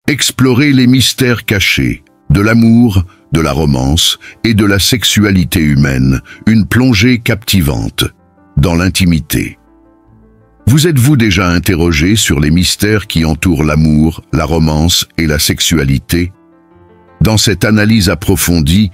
Explorer les mystères cachés de l'amour, de la romance et de la sexualité humaine, une plongée captivante dans l'intimité. Vous êtes-vous déjà interrogé sur les mystères qui entourent l'amour, la romance et la sexualité? Dans cette analyse approfondie,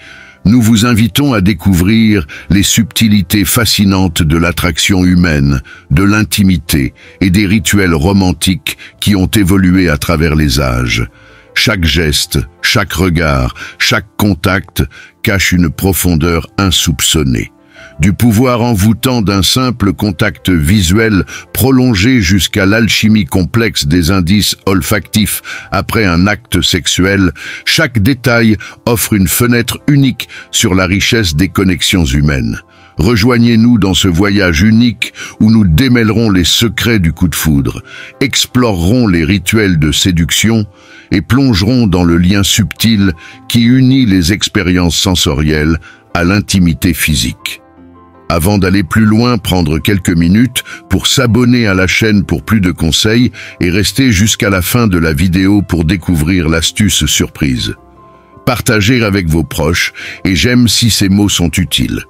nous vous invitons à découvrir les subtilités fascinantes de l'attraction humaine, de l'intimité et des rituels romantiques qui ont évolué à travers les âges. Chaque geste, chaque regard, chaque contact cache une profondeur insoupçonnée. Du pouvoir envoûtant d'un simple contact visuel prolongé jusqu'à l'alchimie complexe des indices olfactifs après un acte sexuel, chaque détail offre une fenêtre unique sur la richesse des connexions humaines. Rejoignez-nous dans ce voyage unique où nous démêlerons les secrets du coup de foudre, explorerons les rituels de séduction et plongerons dans le lien subtil qui unit les expériences sensorielles à l'intimité physique. Avant d'aller plus loin, prendre quelques minutes pour s'abonner à la chaîne pour plus de conseils et rester jusqu'à la fin de la vidéo pour découvrir l'astuce surprise. Partagez avec vos proches et j'aime si ces mots sont utiles.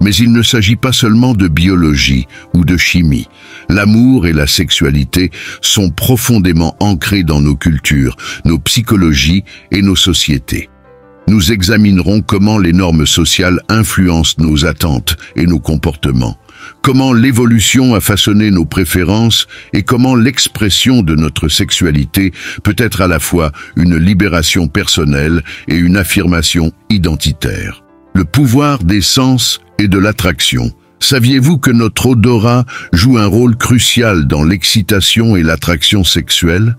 Mais il ne s'agit pas seulement de biologie ou de chimie. L'amour et la sexualité sont profondément ancrés dans nos cultures, nos psychologies et nos sociétés. Nous examinerons comment les normes sociales influencent nos attentes et nos comportements, comment l'évolution a façonné nos préférences et comment l'expression de notre sexualité peut être à la fois une libération personnelle et une affirmation identitaire. Le pouvoir des sens et de l'attraction. Saviez-vous que notre odorat joue un rôle crucial dans l'excitation et l'attraction sexuelle?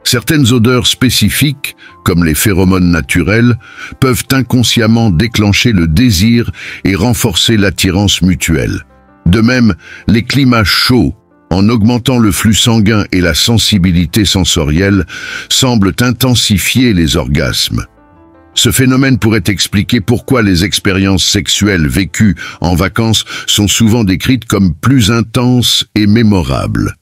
Certaines odeurs spécifiques, comme les phéromones naturels, peuvent inconsciemment déclencher le désir et renforcer l'attirance mutuelle. De même, les climats chauds, en augmentant le flux sanguin et la sensibilité sensorielle, semblent intensifier les orgasmes. Ce phénomène pourrait expliquer pourquoi les expériences sexuelles vécues en vacances sont souvent décrites comme plus intenses et mémorables.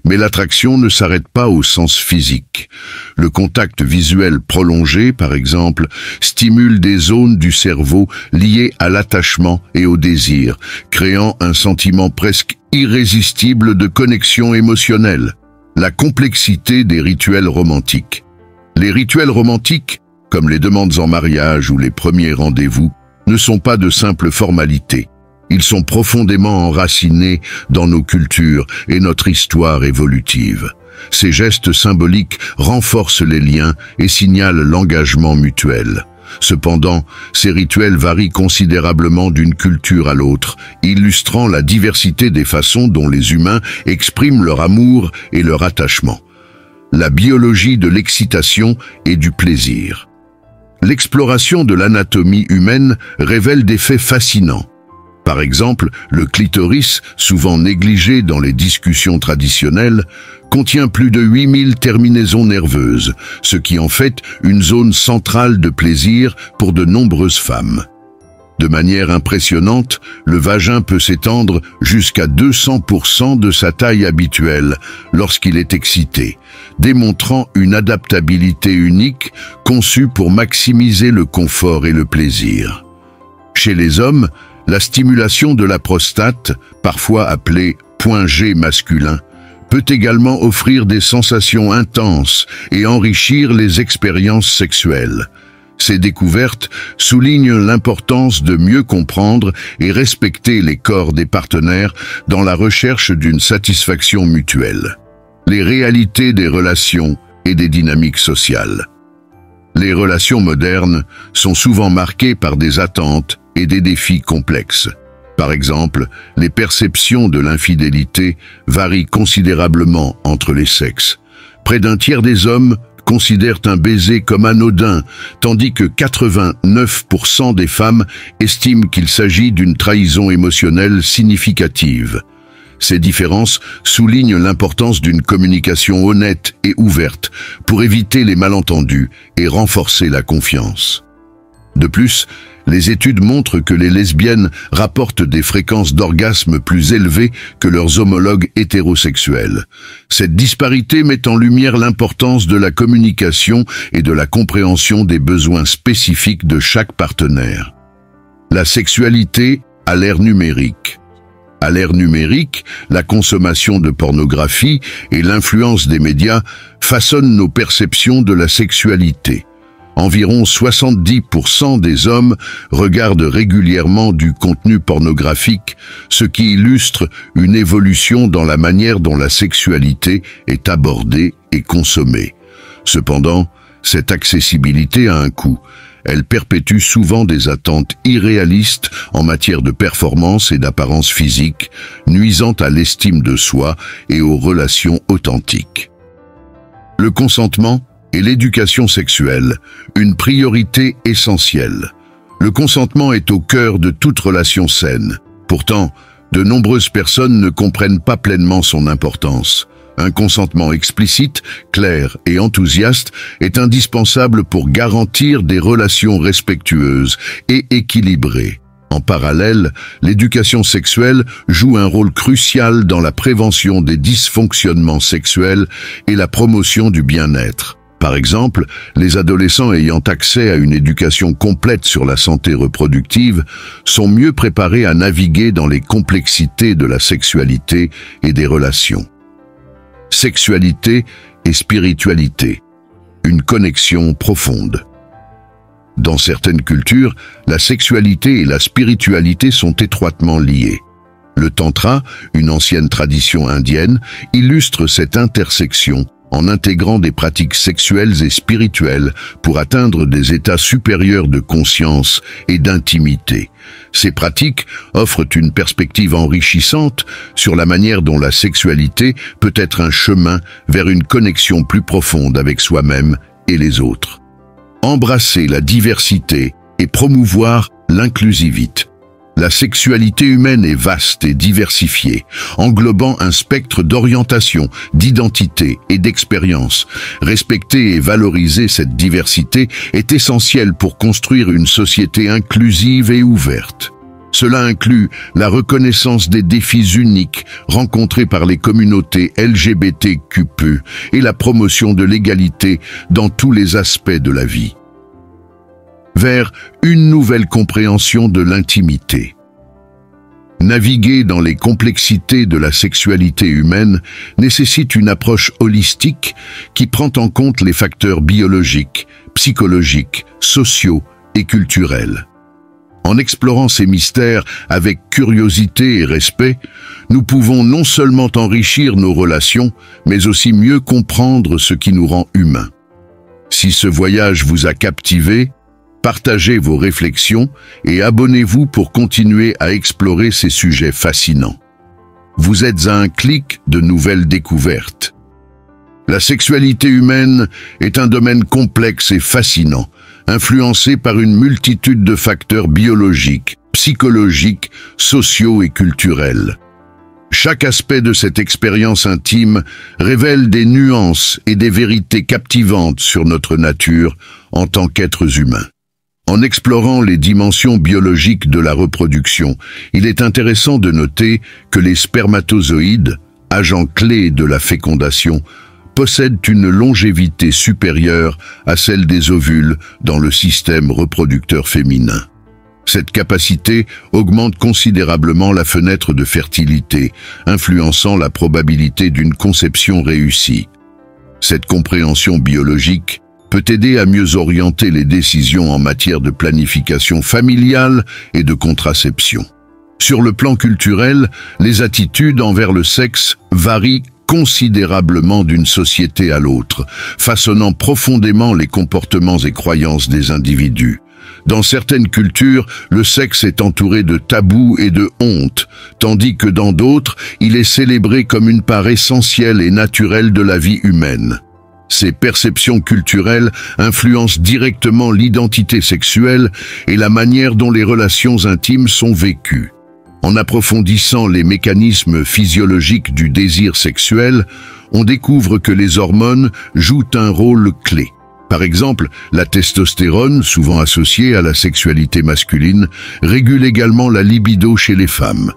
Mais l'attraction ne s'arrête pas au sens physique. Le contact visuel prolongé, par exemple, stimule des zones du cerveau liées à l'attachement et au désir, créant un sentiment presque irrésistible de connexion émotionnelle. La complexité des rituels romantiques. Les rituels romantiques, comme les demandes en mariage ou les premiers rendez-vous, ne sont pas de simples formalités. Ils sont profondément enracinés dans nos cultures et notre histoire évolutive. Ces gestes symboliques renforcent les liens et signalent l'engagement mutuel. Cependant, ces rituels varient considérablement d'une culture à l'autre, illustrant la diversité des façons dont les humains expriment leur amour et leur attachement. La biologie de l'excitation et du plaisir. L'exploration de l'anatomie humaine révèle des faits fascinants. Par exemple, le clitoris, souvent négligé dans les discussions traditionnelles, contient plus de 8000 terminaisons nerveuses, ce qui en fait une zone centrale de plaisir pour de nombreuses femmes. De manière impressionnante, le vagin peut s'étendre jusqu'à 200% de sa taille habituelle lorsqu'il est excité, démontrant une adaptabilité unique conçue pour maximiser le confort et le plaisir. Chez les hommes, la stimulation de la prostate, parfois appelée point G masculin, peut également offrir des sensations intenses et enrichir les expériences sexuelles. Ces découvertes soulignent l'importance de mieux comprendre et respecter les corps des partenaires dans la recherche d'une satisfaction mutuelle. Les réalités des relations et des dynamiques sociales. Les relations modernes sont souvent marquées par des attentes et des défis complexes. Par exemple, les perceptions de l'infidélité varient considérablement entre les sexes. Près d'un tiers des hommes considèrent un baiser comme anodin, tandis que 89% des femmes estiment qu'il s'agit d'une trahison émotionnelle significative. Ces différences soulignent l'importance d'une communication honnête et ouverte pour éviter les malentendus et renforcer la confiance. De plus, les études montrent que les lesbiennes rapportent des fréquences d'orgasme plus élevées que leurs homologues hétérosexuels. Cette disparité met en lumière l'importance de la communication et de la compréhension des besoins spécifiques de chaque partenaire. La sexualité à l'ère numérique. À l'ère numérique, la consommation de pornographie et l'influence des médias façonnent nos perceptions de la sexualité. Environ 70% des hommes regardent régulièrement du contenu pornographique, ce qui illustre une évolution dans la manière dont la sexualité est abordée et consommée. Cependant, cette accessibilité a un coût. Elle perpétue souvent des attentes irréalistes en matière de performance et d'apparence physique, nuisant à l'estime de soi et aux relations authentiques. Le consentement et l'éducation sexuelle, une priorité essentielle. Le consentement est au cœur de toute relation saine. Pourtant, de nombreuses personnes ne comprennent pas pleinement son importance. Un consentement explicite, clair et enthousiaste est indispensable pour garantir des relations respectueuses et équilibrées. En parallèle, l'éducation sexuelle joue un rôle crucial dans la prévention des dysfonctionnements sexuels et la promotion du bien-être. Par exemple, les adolescents ayant accès à une éducation complète sur la santé reproductive sont mieux préparés à naviguer dans les complexités de la sexualité et des relations. Sexualité et spiritualité. Une connexion profonde. Dans certaines cultures, la sexualité et la spiritualité sont étroitement liées. Le tantra, une ancienne tradition indienne, illustre cette intersection en intégrant des pratiques sexuelles et spirituelles pour atteindre des états supérieurs de conscience et d'intimité. Ces pratiques offrent une perspective enrichissante sur la manière dont la sexualité peut être un chemin vers une connexion plus profonde avec soi-même et les autres. Embrasser la diversité et promouvoir l'inclusivité. La sexualité humaine est vaste et diversifiée, englobant un spectre d'orientation, d'identité et d'expérience. Respecter et valoriser cette diversité est essentiel pour construire une société inclusive et ouverte. Cela inclut la reconnaissance des défis uniques rencontrés par les communautés LGBTQ+, et la promotion de l'égalité dans tous les aspects de la vie. Vers une nouvelle compréhension de l'intimité. Naviguer dans les complexités de la sexualité humaine nécessite une approche holistique qui prend en compte les facteurs biologiques, psychologiques, sociaux et culturels. En explorant ces mystères avec curiosité et respect, nous pouvons non seulement enrichir nos relations, mais aussi mieux comprendre ce qui nous rend humains. Si ce voyage vous a captivé, partagez vos réflexions et abonnez-vous pour continuer à explorer ces sujets fascinants. Vous êtes à un clic de nouvelles découvertes. La sexualité humaine est un domaine complexe et fascinant, influencé par une multitude de facteurs biologiques, psychologiques, sociaux et culturels. Chaque aspect de cette expérience intime révèle des nuances et des vérités captivantes sur notre nature en tant qu'êtres humains. En explorant les dimensions biologiques de la reproduction, il est intéressant de noter que les spermatozoïdes, agents clés de la fécondation, possèdent une longévité supérieure à celle des ovules dans le système reproducteur féminin. Cette capacité augmente considérablement la fenêtre de fertilité, influençant la probabilité d'une conception réussie. Cette compréhension biologique peut aider à mieux orienter les décisions en matière de planification familiale et de contraception. Sur le plan culturel, les attitudes envers le sexe varient considérablement d'une société à l'autre, façonnant profondément les comportements et croyances des individus. Dans certaines cultures, le sexe est entouré de tabous et de honte, tandis que dans d'autres, il est célébré comme une part essentielle et naturelle de la vie humaine. Ces perceptions culturelles influencent directement l'identité sexuelle et la manière dont les relations intimes sont vécues. En approfondissant les mécanismes physiologiques du désir sexuel, on découvre que les hormones jouent un rôle clé. Par exemple, la testostérone, souvent associée à la sexualité masculine, régule également la libido chez les femmes.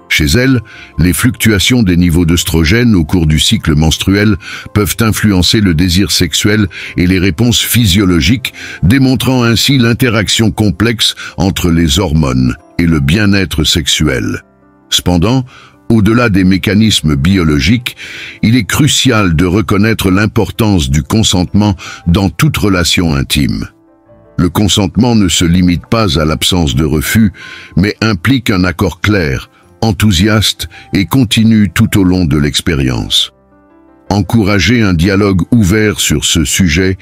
Chez elles, les fluctuations des niveaux d'œstrogène au cours du cycle menstruel peuvent influencer le désir sexuel et les réponses physiologiques, démontrant ainsi l'interaction complexe entre les hormones et le bien-être sexuel. Cependant, au-delà des mécanismes biologiques, il est crucial de reconnaître l'importance du consentement dans toute relation intime. Le consentement ne se limite pas à l'absence de refus, mais implique un accord clair, enthousiaste et continu tout au long de l'expérience. Encourager un dialogue ouvert sur ce sujet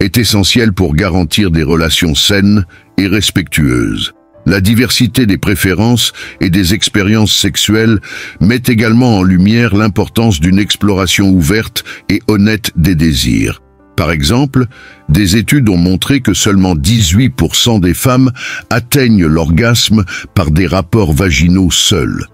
est essentiel pour garantir des relations saines et respectueuses. La diversité des préférences et des expériences sexuelles met également en lumière l'importance d'une exploration ouverte et honnête des désirs. Par exemple, des études ont montré que seulement 18% des femmes atteignent l'orgasme par des rapports vaginaux seuls.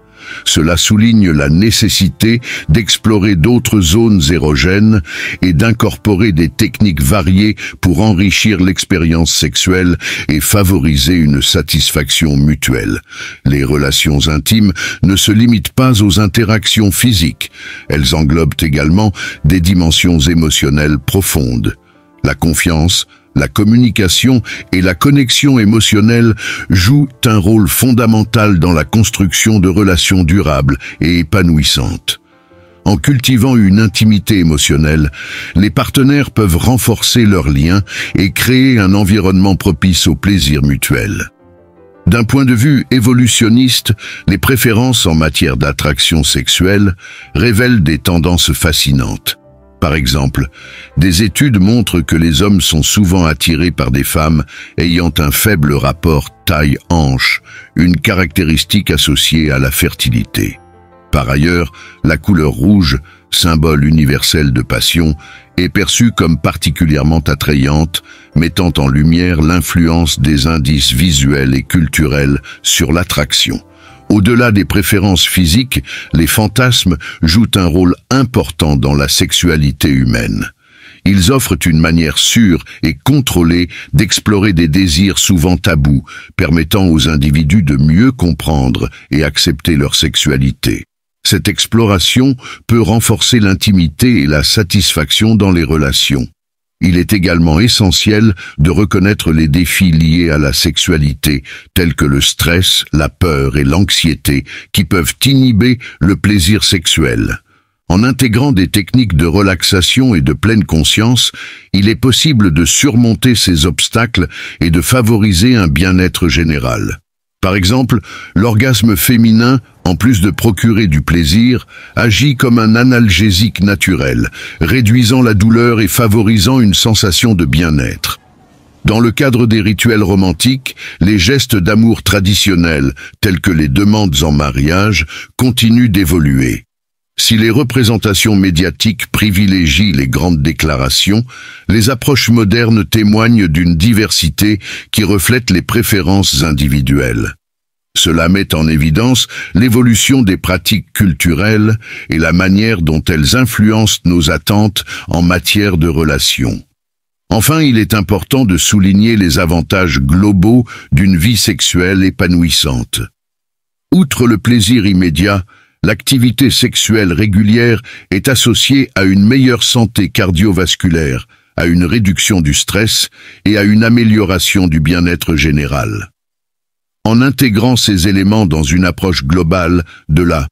Cela souligne la nécessité d'explorer d'autres zones érogènes et d'incorporer des techniques variées pour enrichir l'expérience sexuelle et favoriser une satisfaction mutuelle. Les relations intimes ne se limitent pas aux interactions physiques. Elles englobent également des dimensions émotionnelles profondes. La confiance, la communication et la connexion émotionnelle jouent un rôle fondamental dans la construction de relations durables et épanouissantes. En cultivant une intimité émotionnelle, les partenaires peuvent renforcer leurs liens et créer un environnement propice au plaisir mutuel. D'un point de vue évolutionniste, les préférences en matière d'attraction sexuelle révèlent des tendances fascinantes. Par exemple, des études montrent que les hommes sont souvent attirés par des femmes ayant un faible rapport taille-hanche, une caractéristique associée à la fertilité. Par ailleurs, la couleur rouge, symbole universel de passion, est perçue comme particulièrement attrayante, mettant en lumière l'influence des indices visuels et culturels sur l'attraction. Au-delà des préférences physiques, les fantasmes jouent un rôle important dans la sexualité humaine. Ils offrent une manière sûre et contrôlée d'explorer des désirs souvent tabous, permettant aux individus de mieux comprendre et accepter leur sexualité. Cette exploration peut renforcer l'intimité et la satisfaction dans les relations. Il est également essentiel de reconnaître les défis liés à la sexualité, tels que le stress, la peur et l'anxiété, qui peuvent inhiber le plaisir sexuel. En intégrant des techniques de relaxation et de pleine conscience, il est possible de surmonter ces obstacles et de favoriser un bien-être général. Par exemple, l'orgasme féminin, en plus de procurer du plaisir, agit comme un analgésique naturel, réduisant la douleur et favorisant une sensation de bien-être. Dans le cadre des rituels romantiques, les gestes d'amour traditionnels, tels que les demandes en mariage, continuent d'évoluer. Si les représentations médiatiques privilégient les grandes déclarations, les approches modernes témoignent d'une diversité qui reflète les préférences individuelles. Cela met en évidence l'évolution des pratiques culturelles et la manière dont elles influencent nos attentes en matière de relations. Enfin, il est important de souligner les avantages globaux d'une vie sexuelle épanouissante. Outre le plaisir immédiat, l'activité sexuelle régulière est associée à une meilleure santé cardiovasculaire, à une réduction du stress et à une amélioration du bien-être général. En intégrant ces éléments dans une approche globale de la